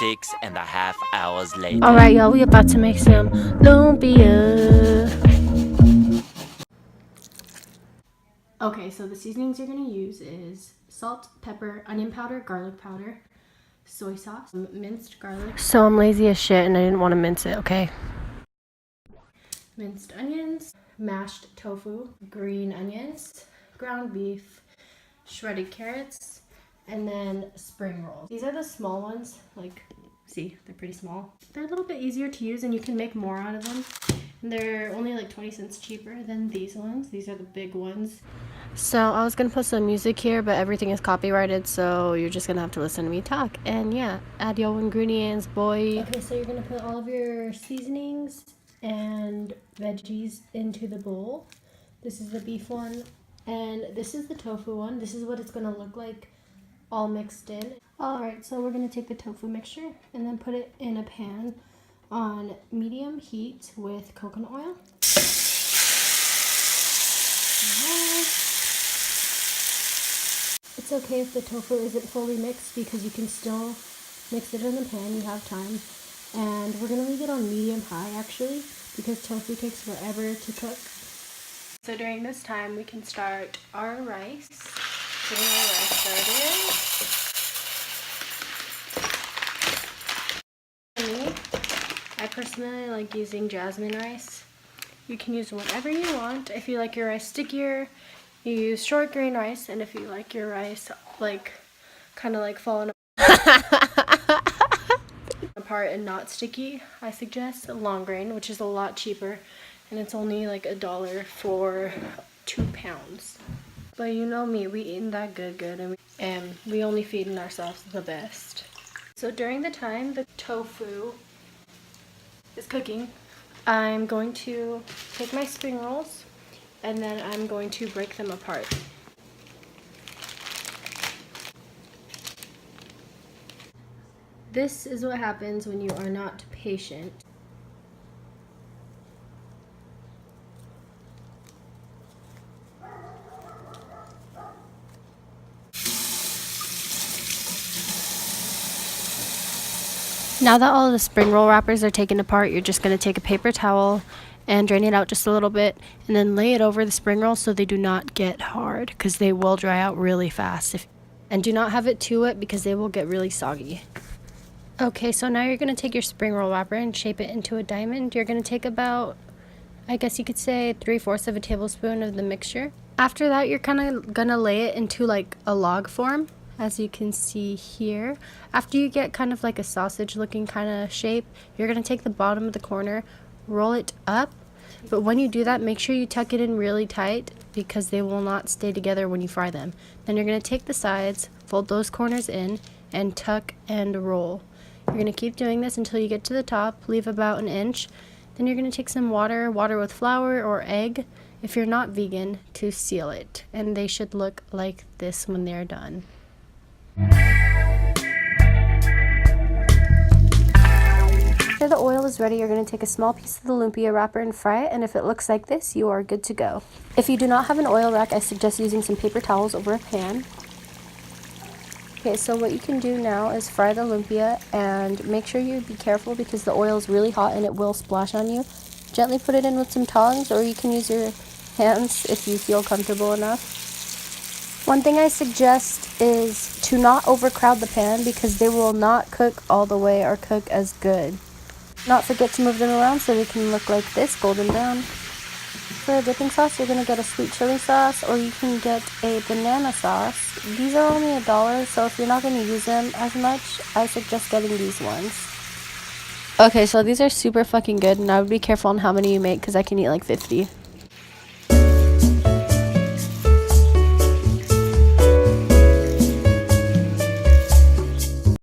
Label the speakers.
Speaker 1: 6.5 hours later.
Speaker 2: Alright, y'all, we about to make some lumpia. Okay, so the seasonings you're going to use is salt, pepper, onion powder, garlic powder, soy sauce, minced garlic. So I'm lazy as shit and I didn't want to mince it, okay? Minced onions, mashed tofu, green onions, ground beef, shredded carrots, and then spring rolls. These are the small ones, like, see, they're pretty small. They're a little bit easier to use and you can make more out of them. And they're only like 20 cents cheaper than these ones. These are the big ones. So I was gonna put some music here, but everything is copyrighted, so you're just gonna have to listen to me talk. And yeah, add your ingredients, boy. Okay, so you're gonna put all of your seasonings and veggies into the bowl. This is the beef one, and this is the tofu one. This is what it's gonna look like all mixed in. Alright, so we're gonna take the tofu mixture and then put it in a pan on medium heat with coconut oil. It's okay if the tofu isn't fully mixed because you can still mix it in the pan, you have time. And we're going to leave it on medium-high actually because tofu takes forever to cook. So during this time we can start our rice. Getting our rice started. I personally like using jasmine rice. You can use whatever you want. If you like your rice stickier, you use short grain rice, and if you like your rice like kind of like falling apart and not sticky, I suggest long grain, which is a lot cheaper, and it's only like $1 for 2 pounds. But you know me, we eating that good, and we only feeding ourselves the best. So during the time the tofu is cooking, I'm going to take my spring rolls and then I'm going to break them apart. This is what happens when you are not patient. Now that all of the spring roll wrappers are taken apart, you're just going to take a paper towel and drain it out just a little bit and then lay it over the spring rolls so they do not get hard because they will dry out really fast. And do not have it too wet because they will get really soggy. Okay, so now you're going to take your spring roll wrapper and shape it into a diamond. You're going to take about, I guess you could say, 3/4 of a tablespoon of the mixture. After that, you're kind of going to lay it into like a log form, as you can see here. After you get kind of like a sausage looking kind of shape, you're going to take the bottom of the corner, roll it up, but when you do that, make sure you tuck it in really tight because they will not stay together when you fry them. Then you're going to take the sides, fold those corners in, and tuck and roll. You're going to keep doing this until you get to the top, leave about an inch. Then you're going to take some water with flour or egg, if you're not vegan, to seal it. And they should look like this when they're done. After the oil is ready, you're going to take a small piece of the lumpia wrapper and fry it, and if it looks like this, you are good to go. If you do not have an oil rack, I suggest using some paper towels over a pan. Okay, so what you can do now is fry the lumpia, and make sure you be careful because the oil is really hot and it will splash on you. Gently put it in with some tongs, or you can use your hands if you feel comfortable enough. One thing I suggest is to not overcrowd the pan because they will not cook all the way or cook as good. Not forget to move them around so they can look like this, golden brown. For a dipping sauce, you're going to get a sweet chili sauce, or you can get a banana sauce. These are only $1, so if you're not going to use them as much, I suggest getting these ones. Okay, so these are super fucking good, and I would be careful on how many you make because I can eat like 50.